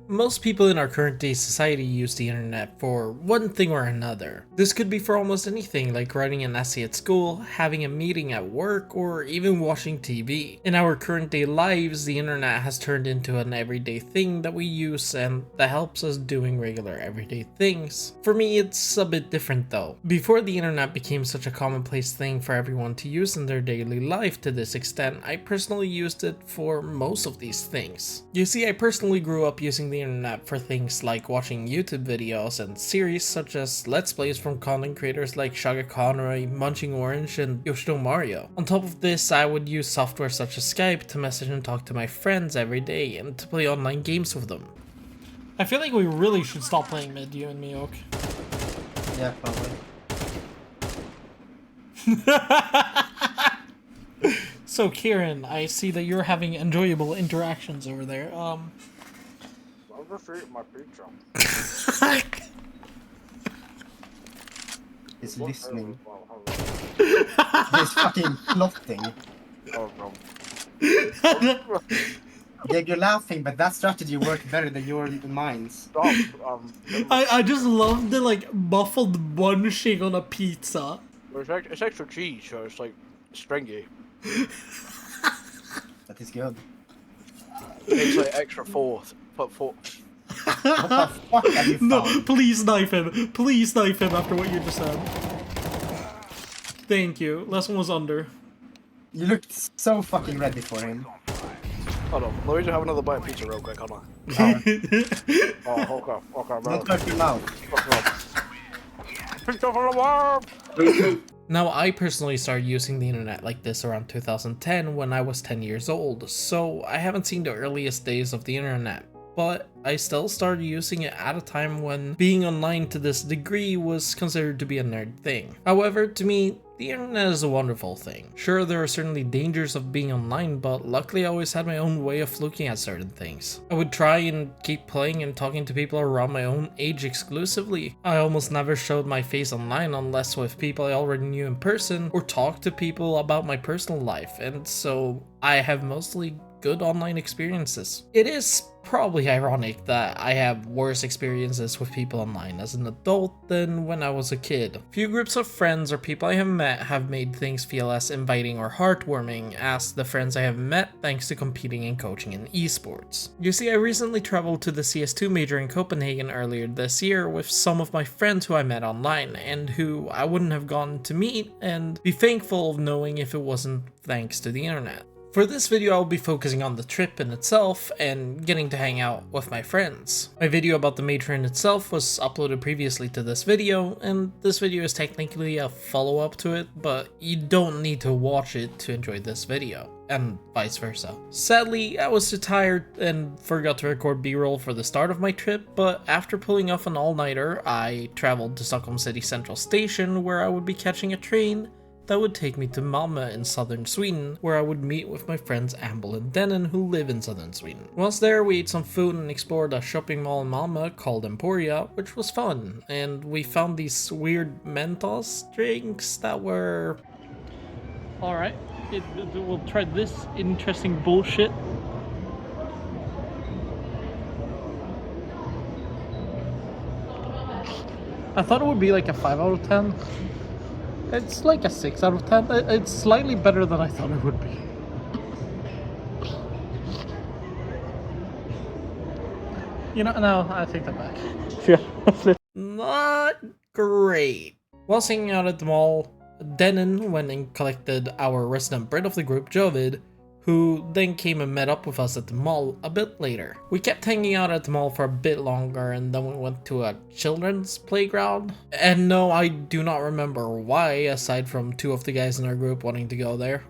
Most people in our current day society use the internet for one thing or another. This could be for almost anything, like writing an essay at school, having a meeting at work, or even watching TV. In our current day lives, the internet has turned into an everyday thing that we use and that helps us doing regular everyday things. For me, it's a bit different though. Before the internet became such a commonplace thing for everyone to use in their daily life to this extent, I personally used it for most of these things. You see, I personally grew up using the internet for things like watching YouTube videos and series such as Let's Plays from content creators like Shaga Conroy, Munching Orange, and Yoshito Mario. On top of this, I would use software such as Skype to message and talk to my friends every day and to play online games with them. I feel like we really should stop playing mid, you and me, Oak. Yeah, probably. So Kieran, I see that you're having enjoyable interactions over there. I'll just eat my pizza. He's listening. He's fucking plotting. Oh, no. Yeah, you're laughing, but that strategy worked better than your minds. Stop. I just love the like muffled bunching on a pizza. It's extra cheese, so it's like stringy. That is good. It's like extra fourth. But four. What the fuck have you found? No, please knife him. Please knife him after what you just said. Thank you. Last one was under. You looked so fucking ready for him. Hold on. Let me just have another bite of pizza real quick. Hold on. Oh, okay. Don't hurt your mouth. Pizza for the world! Now, I personally started using the internet like this around 2010 when I was 10 years old, so I haven't seen the earliest days of the internet. But I still started using it at a time when being online to this degree was considered to be a nerd thing. However, to me, the internet is a wonderful thing. Sure, there are certainly dangers of being online, but luckily I always had my own way of looking at certain things. I would try and keep playing and talking to people around my own age exclusively. I almost never showed my face online unless with people I already knew in person, or talked to people about my personal life, and so I have mostly good online experiences. It is probably ironic that I have worse experiences with people online as an adult than when I was a kid. Few groups of friends or people I have met have made things feel as inviting or heartwarming as the friends I have met thanks to competing and coaching in esports. You see, I recently traveled to the CS2 major in Copenhagen earlier this year with some of my friends who I met online and who I wouldn't have gone to meet and be thankful of knowing if it wasn't thanks to the internet. For this video, I'll be focusing on the trip in itself and getting to hang out with my friends. My video about the major in itself was uploaded previously to this video, and this video is technically a follow-up to it, but you don't need to watch it to enjoy this video, and vice versa. Sadly, I was too tired and forgot to record B-roll for the start of my trip, but after pulling off an all-nighter, I traveled to Stockholm City Central Station where I would be catching a train that would take me to Malmö in southern Sweden, where I would meet with my friends Amble and Denon who live in southern Sweden. Once there, we ate some food and explored a shopping mall in Malmö called Emporia, which was fun, and we found these weird Mentos drinks that were... Alright, we'll try this interesting bullshit. I thought it would be like a 5 out of 10. It's like a 6 out of 10. It's slightly better than I thought it would be. You know, no, I take that back. Yeah. Not great. While hanging out at the mall, Denon went and collected our resident Brit of the group, Jovid, who then came and met up with us at the mall a bit later. We kept hanging out at the mall for a bit longer and then we went to a children's playground. And no, I do not remember why, aside from two of the guys in our group wanting to go there.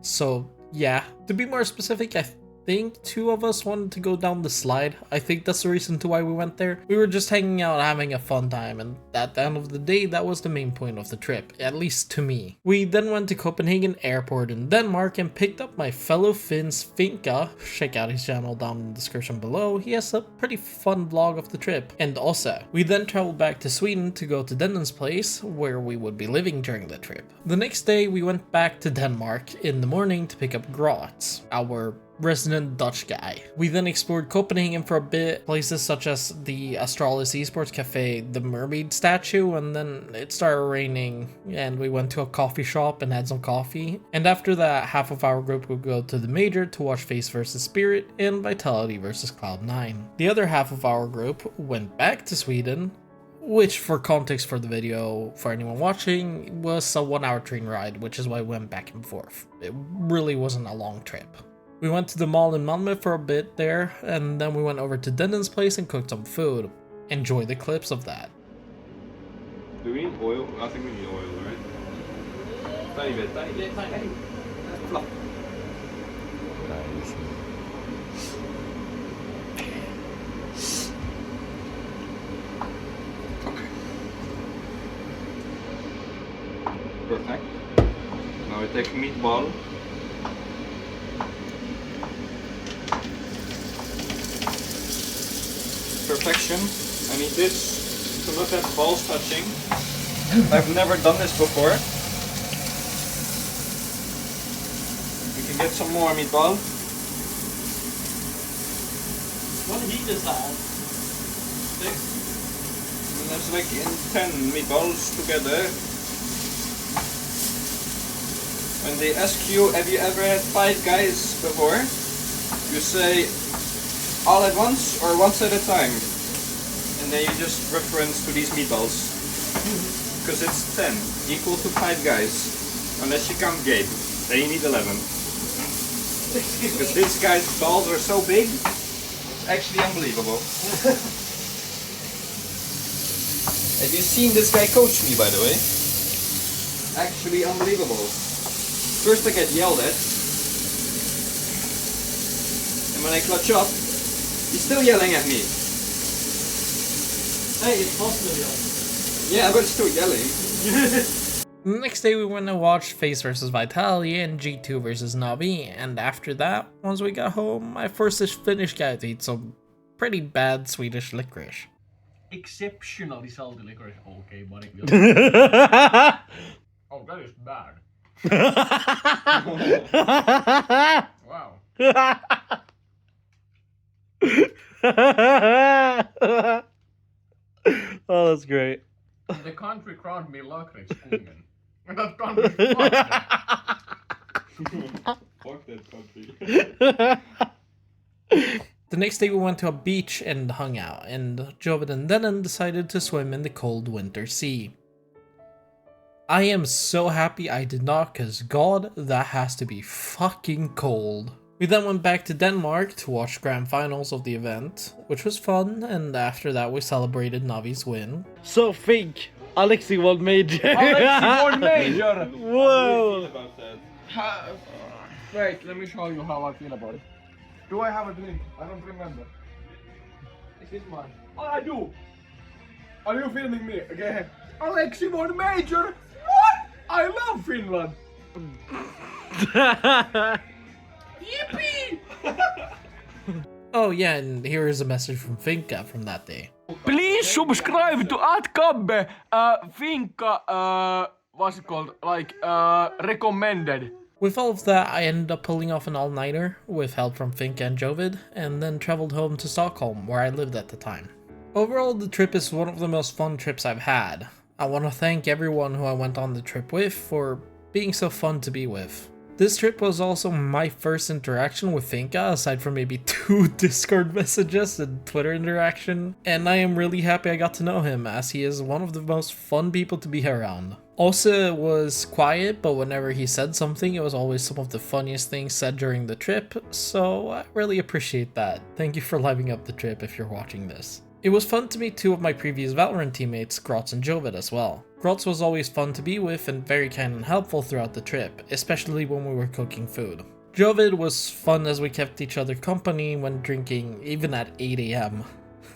So yeah. To be more specific, I think two of us wanted to go down the slide. I think that's the reason to why we went there. We were just hanging out, having a fun time, and at the end of the day, that was the main point of the trip, at least to me. We then went to Copenhagen Airport in Denmark and picked up my fellow Finns Finkka. Check out his channel down in the description below. He has a pretty fun vlog of the trip. And also, we then traveled back to Sweden to go to Denon's place, where we would be living during the trip. The next day, we went back to Denmark in the morning to pick up Grotz, our resident Dutch guy. We then explored Copenhagen for a bit, places such as the Astralis Esports Cafe, the mermaid statue, and then it started raining and we went to a coffee shop and had some coffee. And after that, half of our group would go to the major to watch Face vs Spirit and Vitality vs Cloud9. The other half of our group went back to Sweden, which for context for the video, for anyone watching, was a 1-hour train ride, which is why we went back and forth. It really wasn't a long trip. We went to the mall in Malmö for a bit there, and then we went over to Denden's place and cooked some food. Enjoy the clips of that. Do we need oil? I think we need oil, right? Tiny bit, tiny bit, tiny bit. Flop. Nice. Okay. Perfect. Now we take meatball. Perfection. I need this to not have balls touching. I've never done this before. We can get some more meatball. What heat is that? 6. And there's like 10 meatballs together. When they ask you, have you ever had 5 guys before? You say all at once or once at a time. And then you just reference to these meatballs. Because it's 10, equal to 5 guys. Unless you count Gabe, then you need 11. Because this guy's balls are so big, it's actually unbelievable. Have you seen this guy coach me, by the way? Actually unbelievable. First I get yelled at. And when I clutch up, he's still yelling at me. Hey, it's possible yelling. Yeah, but still yelling. The next day we went and watched Face vs Vitality and G2 vs Navi, and after that, once we got home, I forced this Finnish guy to eat some pretty bad Swedish licorice. Exceptionally salty licorice. Okay, buddy. Oh, that is bad. Wow. Oh, that's great. The country crowned me lakritskungen. That country fucked Fuck that country. The next day we went to a beach and hung out, and Jovid and Denon decided to swim in the cold winter sea. I am so happy I did not, cause god, that has to be fucking cold. We then went back to Denmark to watch grand finals of the event, which was fun, and after that we celebrated Navi's win. So Fink, Alexi won major. Alexi won major! Whoa! About that. Wait, let me show you how I feel about it. Do I have a drink? I don't remember. Is this mine? Oh, I do! Are you filming me? Okay. Alexi won major! What? I love Finland! Yippee! Oh yeah, and here is a message from Finkka from that day. Please subscribe to atGabbe, Finkka, what's it called? Like, recommended. With all of that, I ended up pulling off an all-nighter with help from Finkka and Jovid, and then traveled home to Stockholm, where I lived at the time. Overall, the trip is one of the most fun trips I've had. I want to thank everyone who I went on the trip with for being so fun to be with. This trip was also my first interaction with Finkka, aside from maybe 2 Discord messages and Twitter interaction, and I am really happy I got to know him, as he is one of the most fun people to be around. Also was quiet, but whenever he said something, it was always some of the funniest things said during the trip, so I really appreciate that. Thank you for livening up the trip if you're watching this. It was fun to meet 2 of my previous Valorant teammates, Grotz and Jovid as well. Grotz was always fun to be with and very kind and helpful throughout the trip, especially when we were cooking food. Jovid was fun as we kept each other company when drinking, even at 8 AM.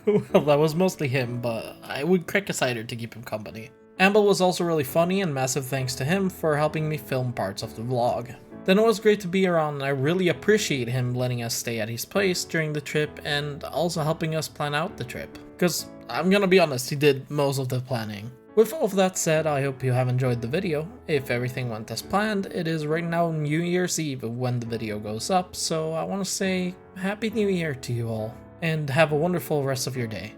Well, that was mostly him, but I would crack a cider to keep him company. Amble was also really funny, and massive thanks to him for helping me film parts of the vlog. Then it was great to be around, and I really appreciate him letting us stay at his place during the trip and also helping us plan out the trip. Because I'm gonna be honest, he did most of the planning. With all of that said, I hope you have enjoyed the video. If everything went as planned, it is right now New Year's Eve when the video goes up, so I want to say Happy New Year to you all, and have a wonderful rest of your day.